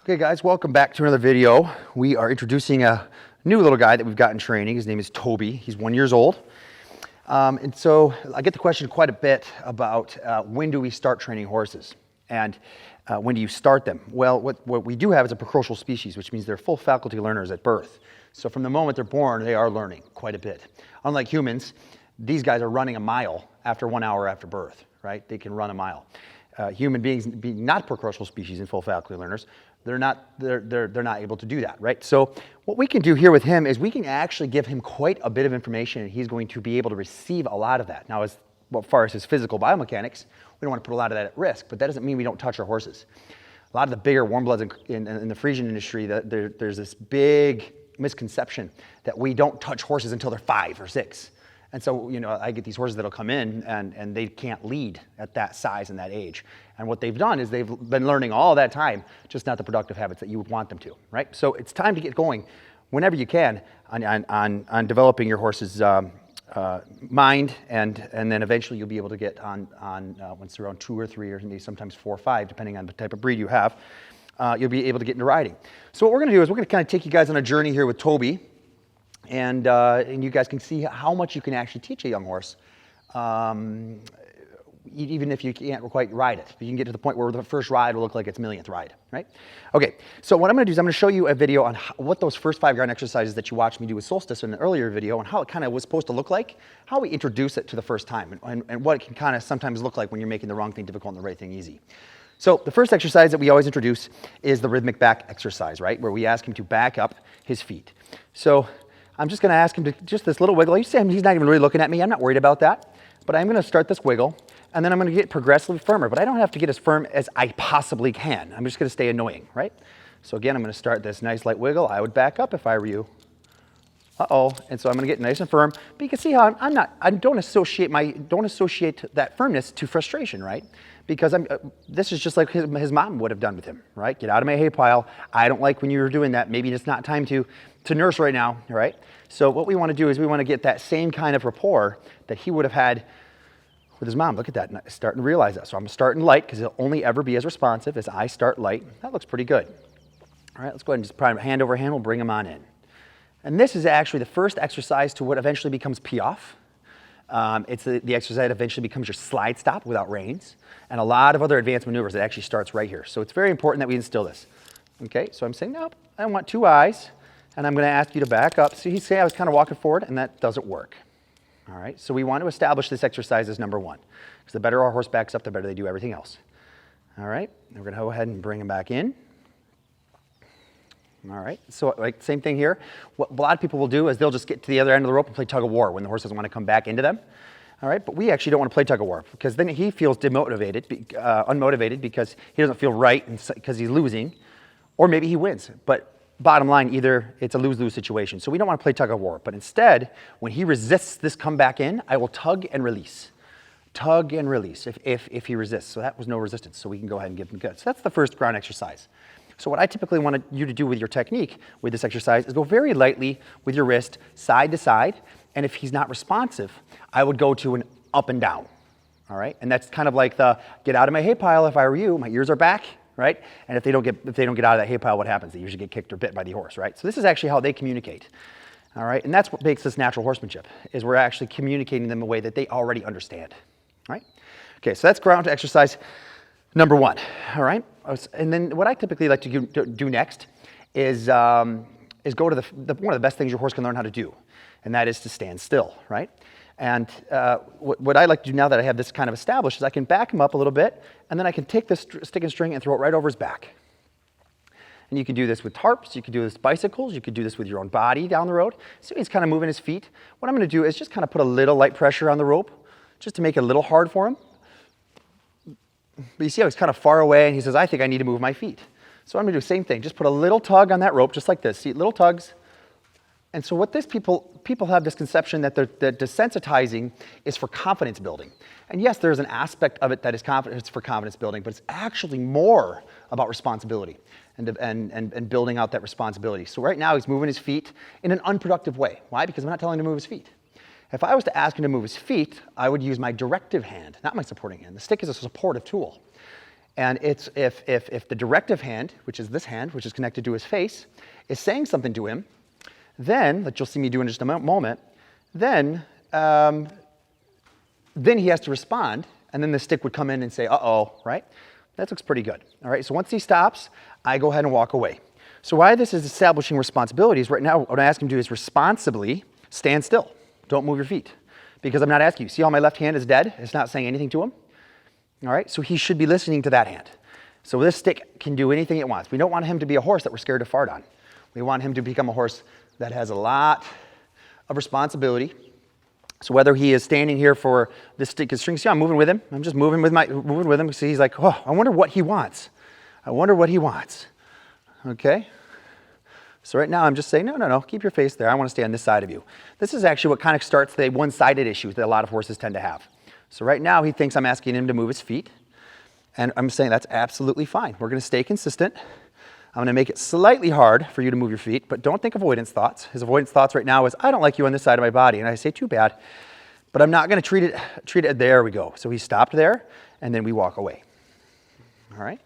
Okay guys, welcome back to another video. We are introducing a new little guy that we've got in training. His name is Toby. He's 1 year old. And so I get the question quite a bit about when do we start training horses and when do you start them? Well, what we do have is a precocial species, which means they're full faculty learners at birth. So from the moment they're born, they are learning quite a bit. Unlike humans, these guys are running a mile after 1 hour after birth, right? They can run a mile. Human beings being not precocial species and full faculty learners, they're not able to do that, right? So what we can do here with him is we can actually give him quite a bit of information, and he's going to be able to receive a lot of that. Now, as far as his physical biomechanics, we don't want to put a lot of that at risk, but that doesn't mean we don't touch our horses. A lot of the bigger warm bloods in the Frisian industry, there's this big misconception that we don't touch horses until they're 5 or 6. And so, you know, I get these horses that'll come in and they can't lead at that size and that age. And what they've done is they've been learning all that time, just not the productive habits that you would want them to, right? So it's time to get going whenever you can on developing your horse's mind, and then eventually you'll be able to get on once they're around 2 or 3 or maybe sometimes 4 or 5, depending on the type of breed you have, you'll be able to get into riding. So what we're gonna do is we're gonna kind of take you guys on a journey here with Toby. And you guys can see how much you can actually teach a young horse, even if you can't quite ride it. You can get to the point where the first ride will look like its millionth ride, right? Okay, so what I'm going to do is I'm going to show you a video on what those first 5 ground exercises that you watched me do with Solstice in an earlier video, and how it kind of was supposed to look like, how we introduce it to the first time, and what it can kind of sometimes look like when you're making the wrong thing difficult and the right thing easy. So the first exercise that we always introduce is the rhythmic back exercise, right? Where we ask him to back up his feet. So I'm just going to ask him to just this little wiggle. You see him, he's not even really looking at me. I'm not worried about that. But I'm going to start this wiggle, and then I'm going to get progressively firmer. But I don't have to get as firm as I possibly can. I'm just going to stay annoying, right? So again, I'm going to start this nice light wiggle. I would back up if I were you. Uh-oh. And so I'm going to get nice and firm. But you can see how I don't associate that firmness to frustration, right? Because this is just like his mom would have done with him, right? Get out of my hay pile. I don't like when you're doing that. Maybe it's not time to nurse right now, right? So what we want to do is we want to get that same kind of rapport that he would have had with his mom. Look at that, starting to realize that. So I'm starting light because he'll only ever be as responsive as I start light. That looks pretty good. All right, let's go ahead and just prime hand over hand. We'll bring him on in. And this is actually the first exercise to what eventually becomes pee-off. It's the exercise that eventually becomes your slide stop without reins, and a lot of other advanced maneuvers. It actually starts right here. So it's very important that we instill this. Okay, so I'm saying, nope, I want 2 eyes. And I'm going to ask you to back up. See, I was kind of walking forward, and that doesn't work. All right, so we want to establish this exercise as number 1. Because the better our horse backs up, the better they do everything else. All right, we're going to go ahead and bring him back in. All right, so like same thing here. What a lot of people will do is they'll just get to the other end of the rope and play tug of war when the horse doesn't want to come back into them. All right, but we actually don't want to play tug of war because then he feels unmotivated because he doesn't feel right because he's losing, or maybe he wins. But bottom line, either it's a lose-lose situation. So we don't want to play tug of war. But instead, when he resists this come back in, I will tug and release. Tug and release if he resists. So that was no resistance. So we can go ahead and give him good. So that's the first ground exercise. So what I typically want you to do with your technique with this exercise is go very lightly with your wrist side to side. And if he's not responsive, I would go to an up and down. All right? And that's kind of like the get out of my hay pile if I were you. My ears are back. Right? And if they don't get out of that hay pile, what happens? They usually get kicked or bit by the horse, right? So this is actually how they communicate. All right? And that's what makes this natural horsemanship, is we're actually communicating them in a way that they already understand. Right? Okay, so that's ground exercise number 1. All right? And then what I typically like to do next is go to one of the best things your horse can learn how to do, and that is to stand still, right? And what I like to do now that I have this kind of established is I can back him up a little bit, and then I can take this stick and string and throw it right over his back. And you can do this with tarps, you can do this with bicycles, you could do this with your own body down the road. So he's kind of moving his feet. What I'm going to do is just kind of put a little light pressure on the rope, just to make it a little hard for him. But you see how he's kind of far away, and he says, I think I need to move my feet. So I'm going to do the same thing. Just put a little tug on that rope, just like this. See, little tugs. And so what people have this conception that desensitizing is for confidence building. And yes, there's an aspect of it that is for confidence building, but it's actually more about responsibility and building out that responsibility. So right now he's moving his feet in an unproductive way. Why? Because I'm not telling him to move his feet. If I was to ask him to move his feet, I would use my directive hand, not my supporting hand. The stick is a supportive tool. And it's if the directive hand, which is this hand, which is connected to his face, is saying something to him, then, that you'll see me do in just a moment, then he has to respond, and then the stick would come in and say, uh-oh, right? That looks pretty good. All right, so once he stops, I go ahead and walk away. So why this is establishing responsibilities, right now what I ask him to do is responsibly stand still. Don't move your feet. Because I'm not asking you. See how my left hand is dead? It's not saying anything to him? All right, so he should be listening to that hand. So this stick can do anything it wants. We don't want him to be a horse that we're scared to fart on. We want him to become a horse that has a lot of responsibility. So whether he is standing here for this stick and string, see, I'm moving with him. I'm just moving with him. See, he's like, oh, I wonder what he wants. I wonder what he wants. Okay? So right now I'm just saying, no, keep your face there. I want to stay on this side of you. This is actually what kind of starts the one-sided issue that a lot of horses tend to have. So right now he thinks I'm asking him to move his feet. And I'm saying that's absolutely fine. We're going to stay consistent. I'm going to make it slightly hard for you to move your feet, but don't think avoidance thoughts. His avoidance thoughts right now is, I don't like you on this side of my body. And I say, too bad. But I'm not going to treat it, there we go. So he stopped there, and then we walk away. All right?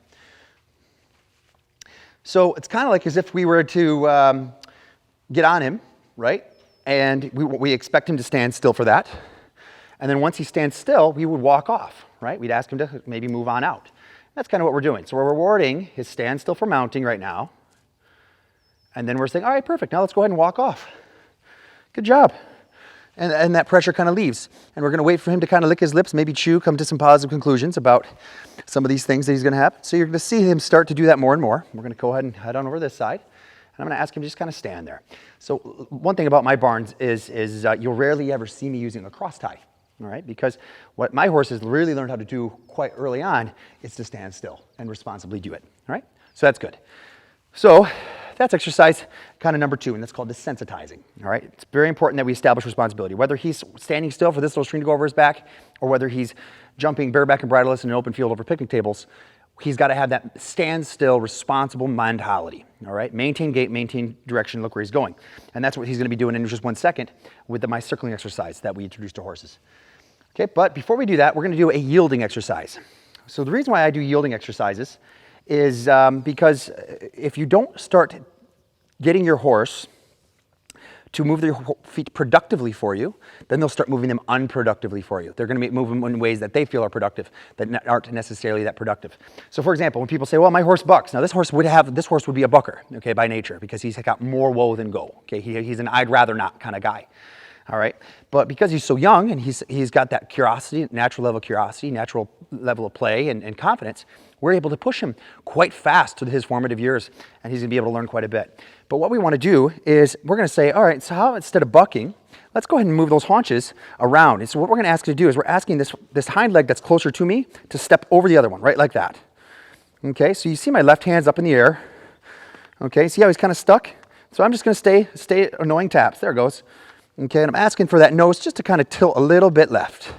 So it's kind of like as if we were to get on him, right? And we expect him to stand still for that. And then once he stands still, we would walk off, right? We'd ask him to maybe move on out. That's kind of what we're doing. So we're rewarding his standstill for mounting right now. And then we're saying, all right, perfect. Now let's go ahead and walk off. Good job. And that pressure kind of leaves. And we're going to wait for him to kind of lick his lips, maybe chew, come to some positive conclusions about some of these things that he's going to have. So you're going to see him start to do that more and more. We're going to go ahead and head on over this side. And I'm going to ask him to just kind of stand there. So one thing about my barns is you'll rarely ever see me using a cross tie. All right, because what my horses really learned how to do quite early on is to stand still and responsibly do it. All right, so that's good. So that's exercise kind of number 2, and that's called desensitizing. All right, it's very important that we establish responsibility. Whether he's standing still for this little string to go over his back, or whether he's jumping bareback and bridleless in an open field over picnic tables, he's got to have that stand still, responsible mentality. All right, maintain gait, maintain direction, look where he's going. And that's what he's going to be doing in just 1 second with my circling exercise that we introduced to horses. Okay, but before we do that, we're going to do a yielding exercise. So the reason why I do yielding exercises is because if you don't start getting your horse to move their feet productively for you, then they'll start moving them unproductively for you. They're going to move them in ways that they feel are productive, that aren't necessarily that productive. So for example, when people say, well, my horse bucks. Now this horse would be a bucker, okay, by nature, because he's got more woe than go. Okay, he's an I'd rather not kind of guy. All right, but because he's so young and he's got that curiosity, natural level of play and confidence, we're able to push him quite fast to his formative years, and he's going to be able to learn quite a bit. But what we want to do is we're going to say, all right, so how instead of bucking, let's go ahead and move those haunches around. And so what we're going to ask you to do is we're asking this hind leg that's closer to me to step over the other one, right like that. Okay, so you see my left hand's up in the air. Okay, see how he's kind of stuck? So I'm just going to stay annoying taps. There it goes. Okay, and I'm asking for that nose just to kind of tilt a little bit left.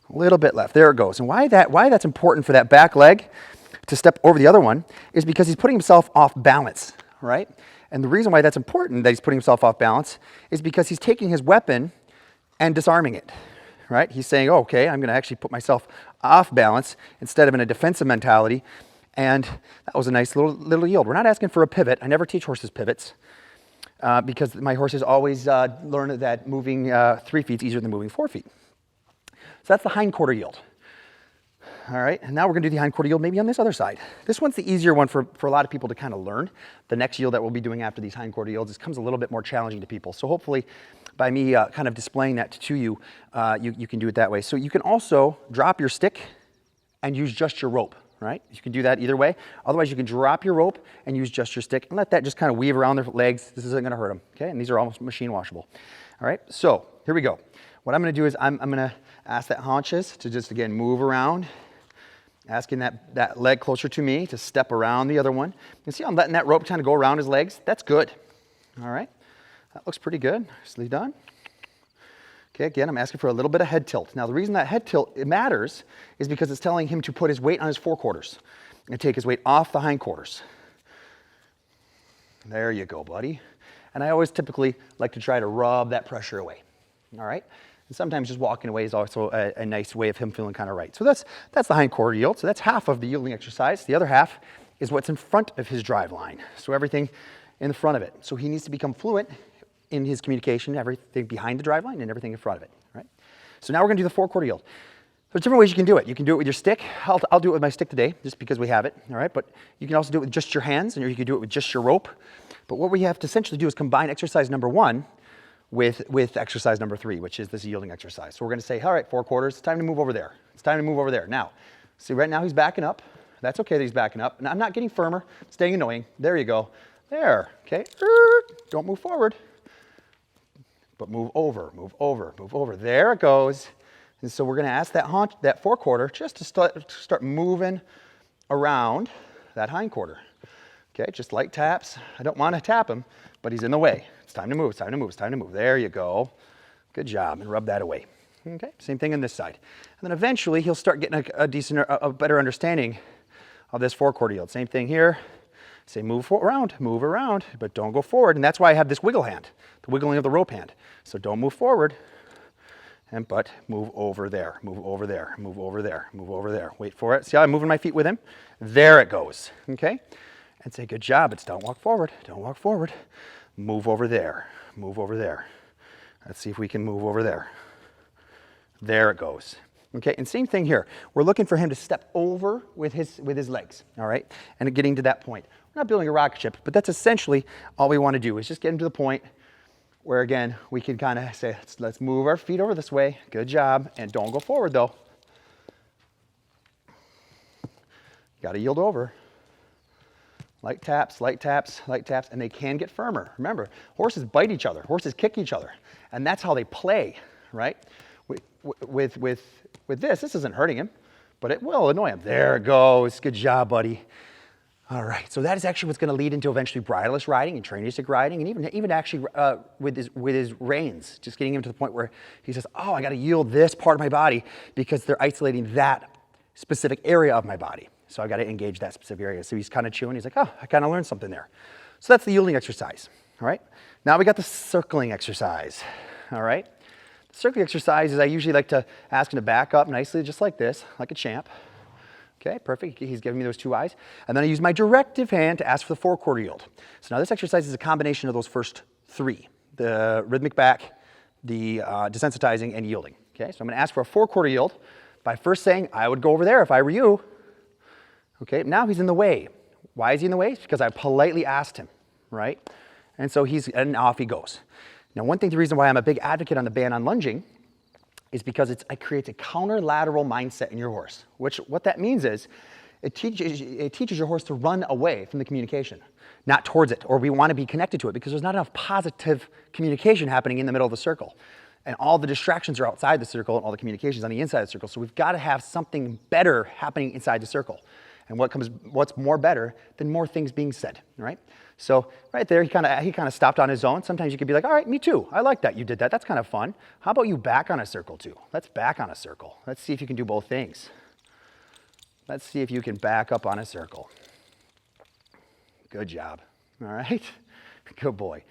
A little bit left. There it goes. And why that's important for that back leg to step over the other one is because he's putting himself off balance, right? And the reason why that's important that he's putting himself off balance is because he's taking his weapon and disarming it, right? He's saying, oh, okay, I'm going to actually put myself off balance instead of in a defensive mentality. And that was a nice little yield. We're not asking for a pivot. I never teach horses pivots. Because my horses always learn that moving 3 feet is easier than moving 4 feet. So that's the hind quarter yield. All right, and now we're going to do the hind quarter yield maybe on this other side. This one's the easier one for a lot of people to kind of learn. The next yield that we'll be doing after these hind quarter yields comes a little bit more challenging to people. So hopefully by me kind of displaying that to you, you can do it that way. So you can also drop your stick and use just your rope. Right? You can do that either way. Otherwise, you can drop your rope and use just your stick and let that just kind of weave around their legs. This isn't going to hurt them. Okay? And these are almost machine washable. All right? So here we go. What I'm going to do is I'm going to ask that haunches to just, again, move around, asking that leg closer to me to step around the other one. You see I'm letting that rope kind of go around his legs? That's good. All right? That looks pretty good. Nicely done. Okay, again, I'm asking for a little bit of head tilt. Now, the reason that head tilt matters is because it's telling him to put his weight on his forequarters and take his weight off the hindquarters. There you go, buddy. And I always typically like to try to rub that pressure away. All right? And sometimes just walking away is also a nice way of him feeling kind of right. So that's the hindquarter yield. So that's half of the yielding exercise. The other half is what's in front of his drive line. So everything in the front of it. So he needs to become fluent in his communication, everything behind the drive line and everything in front of it, right? So now we're gonna do the four-quarter yield. There's different ways you can do it. You can do it with your stick. I'll do it with my stick today, just because we have it, all right? But you can also do it with just your hands, and you can do it with just your rope. But what we have to essentially do is combine exercise number 1 with exercise number 3, which is this yielding exercise. So we're gonna say, all right, 4 quarters, it's time to move over there. It's time to move over there. Now, see right now he's backing up. That's okay that he's backing up. And I'm not getting firmer, staying annoying. There you go. There, okay? Don't move forward. But move over, move over, move over. There it goes. And so we're gonna ask that four-quarter just to start moving around that hindquarter. Okay, just light taps. I don't wanna tap him, but he's in the way. It's time to move, it's time to move, it's time to move. There you go. Good job, and rub that away. Okay, same thing on this side. And then eventually he'll start getting a better understanding of this four-quarter yield. Same thing here. Say move around, but don't go forward. And that's why I have this wiggle hand, the wiggling of the rope hand. So don't move forward, but move over there, move over there, move over there, move over there. Wait for it. See how I'm moving my feet with him? There it goes, okay? And say, good job. It's don't walk forward, don't walk forward. Move over there, move over there. Let's see if we can move over there. There it goes. Okay, and same thing here. We're looking for him to step over with his legs, all right? And getting to that point. We're not building a rocket ship, but that's essentially all we want to do is just get him to the point where, again, we can kind of say, let's move our feet over this way. Good job, and don't go forward, though. Got to yield over. Light taps, light taps, light taps, and they can get firmer. Remember, horses bite each other. Horses kick each other, and that's how they play, right? With this isn't hurting him, but it will annoy him. There it goes. Good job, buddy. All right, so that is actually what's going to lead into eventually bridleless riding and traineestic riding, and even actually with his reins, just getting him to the point where he says, oh, I got to yield this part of my body because they're isolating that specific area of my body. So I got to engage that specific area. So he's kind of chewing. He's like, oh, I kind of learned something there. So that's the yielding exercise. All right. Now we got the circling exercise. All right. The circling exercise is I usually like to ask him to back up nicely, just like this, like a champ. Okay, perfect. He's giving me those 2 eyes. And then I use my directive hand to ask for the four-quarter yield. So now this exercise is a combination of those first 3, the rhythmic back, the desensitizing, and yielding. Okay, so I'm going to ask for a four-quarter yield by first saying, I would go over there if I were you. Okay, now he's in the way. Why is he in the way? It's because I politely asked him, right? And so and off he goes. Now, the reason why I'm a big advocate on the ban on lunging is because it creates a counterlateral mindset in your horse, what that means is it teaches your horse to run away from the communication, not towards it, or we want to be connected to it because there's not enough positive communication happening in the middle of the circle. And all the distractions are outside the circle and all the communications on the inside of the circle. So we've got to have something better happening inside the circle. And what's more better than more things being said, right? So right there, he kind of stopped on his own. Sometimes you could be like, all right, me too. I like that you did that. That's kind of fun. How about you back on a circle too? Let's back on a circle. Let's see if you can do both things. Let's see if you can back up on a circle. Good job. All right. Good boy.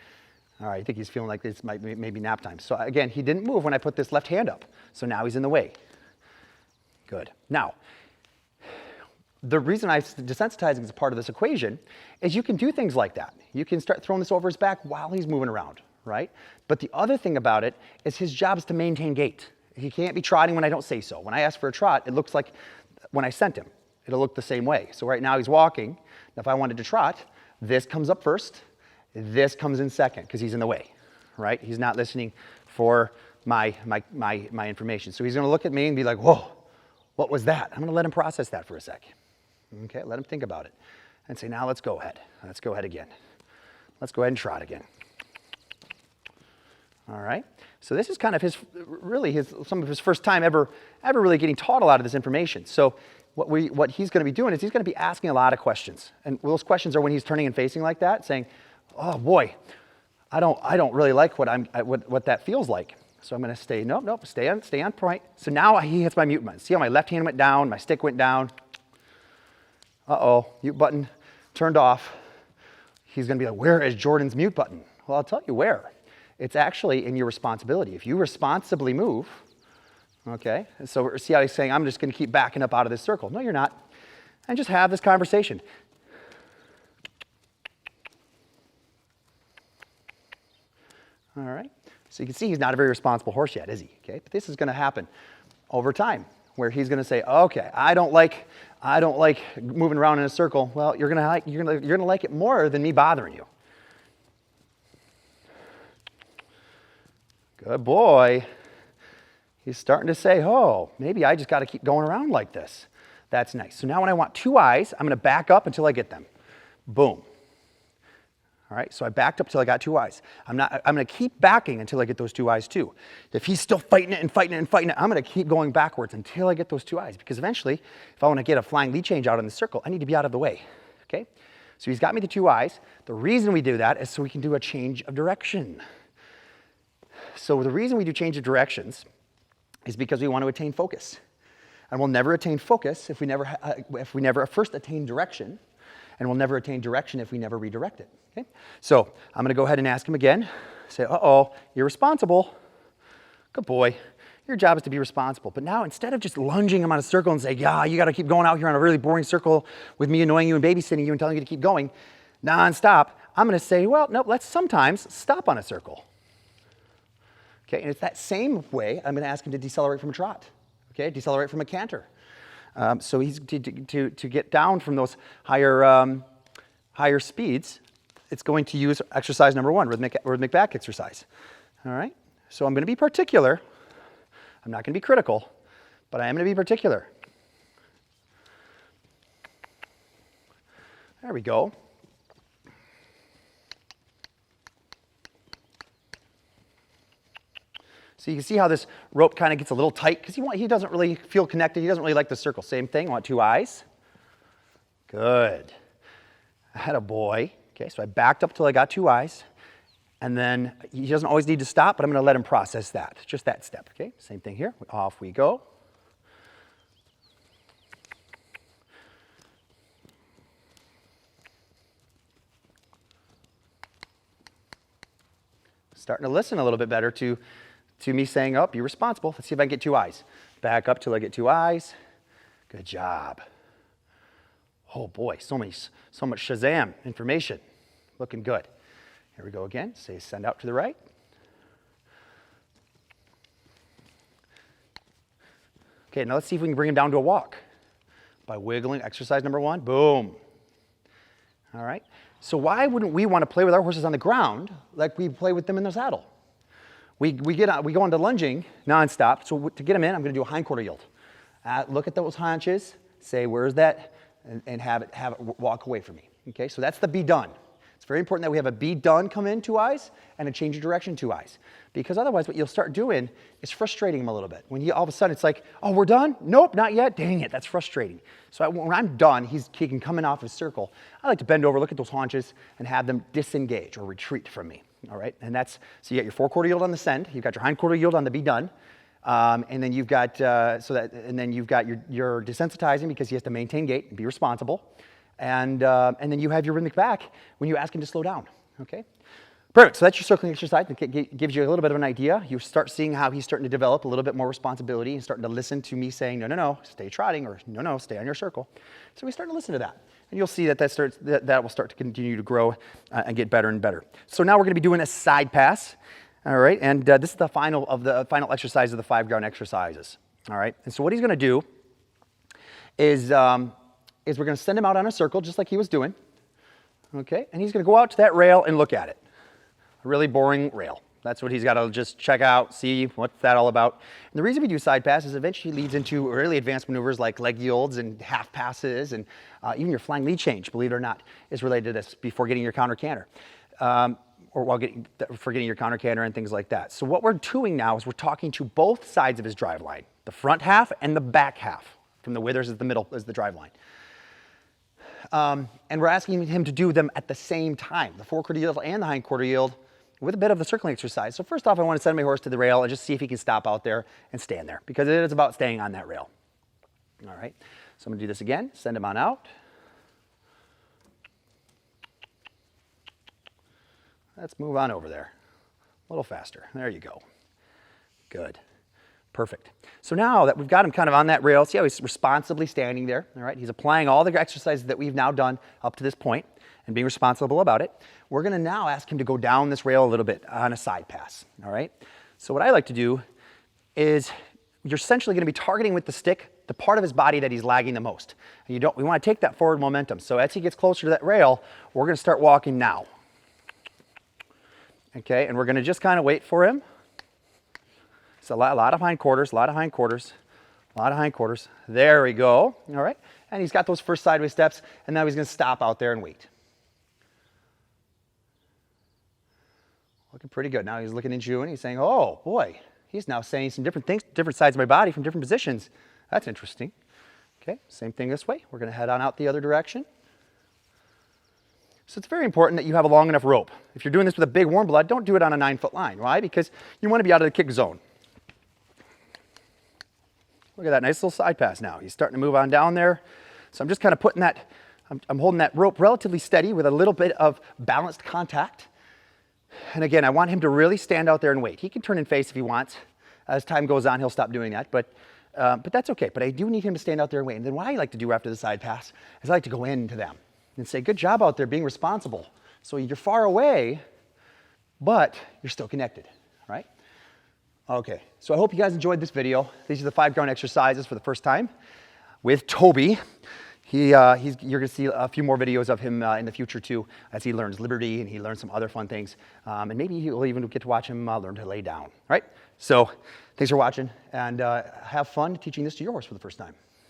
All right, I think he's feeling like this might maybe nap time. So again, he didn't move when I put this left hand up. So now he's in the way. Good. Now, the reason desensitizing is a part of this equation is you can do things like that. You can start throwing this over his back while he's moving around, right? But the other thing about it is his job is to maintain gait. He can't be trotting when I don't say so. When I ask for a trot, it looks like when I sent him. It'll look the same way. So right now he's walking. If I wanted to trot, this comes up first, this comes in second because he's in the way, right? He's not listening for my information. So he's gonna look at me and be like, whoa, what was that? I'm gonna let him process that for a sec. Okay, let him think about it and say, now let's go ahead. Let's go ahead again. Let's go ahead and trot again. All right, so this is kind of some of his first time ever really getting taught a lot of this information. So what he's gonna be doing is he's gonna be asking a lot of questions. And those questions are when he's turning and facing like that, saying, oh boy, I don't really like what that feels like. So I'm gonna stay, nope, stay on point. So now he hits my mute button. See how my left hand went down, my stick went down. Uh-oh, mute button turned off. He's gonna be like, where is Jordan's mute button? Well, I'll tell you where. It's actually in your responsibility. If you responsibly move, okay, so see how he's saying, I'm just going to keep backing up out of this circle. No, you're not. And just have this conversation. All right. So you can see he's not a very responsible horse yet, is he? Okay. But this is going to happen over time, where he's going to say, okay, I don't like moving around in a circle. Well, you're going to like it more than me bothering you. Good boy. He's starting to say, oh, maybe I just got to keep going around like this. That's nice. So now when I want 2 eyes, I'm going to back up until I get them. Boom. All right, so I backed up till I got 2 eyes. I'm going to keep backing until I get those 2 eyes too. If he's still fighting it and fighting it and fighting it, I'm going to keep going backwards until I get those 2 eyes, because eventually, if I want to get a flying lead change out in the circle, I need to be out of the way, okay? So he's got me the 2 eyes. The reason we do that is so we can do a change of direction. So the reason we do change of directions is because we want to attain focus. And we'll never attain focus if we never first attain direction, and we'll never attain direction if we never redirect it. Okay? So I'm going to go ahead and ask him again. Say, uh-oh, you're responsible. Good boy. Your job is to be responsible. But now instead of just lunging him on a circle and saying, yeah, you got to keep going out here on a really boring circle with me annoying you and babysitting you and telling you to keep going nonstop, I'm going to say, well, no, let's sometimes stop on a circle. Okay, and it's that same way I'm going to ask him to decelerate from a trot. Okay, decelerate from a canter. So he's to get down from those higher speeds, it's going to use exercise number 1, rhythmic back exercise. All right, so I'm going to be particular. I'm not going to be critical, but I am going to be particular. There we go. So you can see how this rope kind of gets a little tight because he doesn't really feel connected. He doesn't really like the circle. Same thing. I want 2 eyes. Good. I had a boy. Okay, so I backed up till I got 2 eyes. And then he doesn't always need to stop, but I'm going to let him process that. Just that step. Okay, same thing here. Off we go. Starting to listen a little bit better to me saying, oh, you're responsible. Let's see if I can get 2 eyes. Back up till I get 2 eyes. Good job. Oh boy, so much Shazam information. Looking good. Here we go again. Say send out to the right. Okay, now let's see if we can bring him down to a walk. By wiggling, exercise number 1, boom. All right, so why wouldn't we want to play with our horses on the ground like we play with them in the saddle? We go into lunging nonstop. So to get them in, I'm going to do a hindquarter yield. Look at those haunches. Say, where's that? And have it walk away from me. Okay, so that's the be done. It's very important that we have a be done come in 2 eyes and a change of direction 2 eyes. Because otherwise what you'll start doing is frustrating him a little bit. When all of a sudden it's like, oh, we're done? Nope, not yet. Dang it, that's frustrating. So when I'm done, he can come in off his circle. I like to bend over, look at those haunches, and have them disengage or retreat from me. All right, and so you got your forequarter yield on the send, you've got your hindquarter yield on the be done, and then you've got your desensitizing because he has to maintain gait and be responsible, and then you have your rhythmic back when you ask him to slow down. Okay, perfect. So that's your circling exercise. It gives you a little bit of an idea. You start seeing how he's starting to develop a little bit more responsibility and starting to listen to me saying, no, stay trotting, or no, stay on your circle. So we start to listen to that. And you'll see that will start to continue to grow and get better and better. So now we're going to be doing a side pass, all right? And this is the final exercise of the 5 ground exercises, all right? And so what he's going to do is we're going to send him out on a circle just like he was doing, okay? And he's going to go out to that rail and look at it, a really boring rail. That's what he's got to just check out, see what's that all about. And the reason we do side passes eventually leads into really advanced maneuvers like leg yields and half passes, and even your flying lead change, believe it or not, is related to this before getting your counter canter, for getting your counter canter and things like that. So what we're doing now is we're talking to both sides of his drive line, the front half and the back half. From the withers is the middle is the drive line. And we're asking him to do them at the same time, the forequarter yield and the hindquarter yield, with a bit of the circling exercise. So first off, I want to send my horse to the rail and just see if he can stop out there and stand there, because it is about staying on that rail. All right, so I'm going to do this again. Send him on out. Let's move on over there. A little faster. There you go. Good. Perfect. So now that we've got him kind of on that rail, see how he's responsibly standing there, all right? He's applying all the exercises that we've now done up to this point and being responsible about it. We're going to now ask him to go down this rail a little bit on a side pass, all right? So what I like to do is you're essentially going to be targeting with the stick the part of his body that he's lagging the most. And we want to take that forward momentum. So as he gets closer to that rail, we're going to start walking now. Okay, and we're going to just kind of wait for him. So a lot of hindquarters, a lot of hindquarters, a lot of hindquarters. There we go. All right. And he's got those first sideways steps, and now he's going to stop out there and wait. Looking pretty good. Now he's looking at you, and he's saying, oh, boy, he's now saying some different things, different sides of my body from different positions. That's interesting. Okay, same thing this way. We're going to head on out the other direction. So it's very important that you have a long enough rope. If you're doing this with a big warm blood, don't do it on a 9-foot line. Why? Because you want to be out of the kick zone. Look at that nice little side pass now. He's starting to move on down there. So I'm just kind of putting that, I'm holding that rope relatively steady with a little bit of balanced contact. And again, I want him to really stand out there and wait. He can turn and face if he wants. As time goes on, he'll stop doing that, but that's okay. But I do need him to stand out there and wait. And then what I like to do after the side pass is I like to go into them and say, good job out there being responsible. So you're far away, but you're still connected, right? Okay, so I hope you guys enjoyed this video. These are the 5 ground exercises for the first time with Toby. You're gonna see a few more videos of him in the future too, as he learns liberty and he learns some other fun things. And maybe you'll even get to watch him learn to lay down, right? So thanks for watching, and have fun teaching this to your horse for the first time.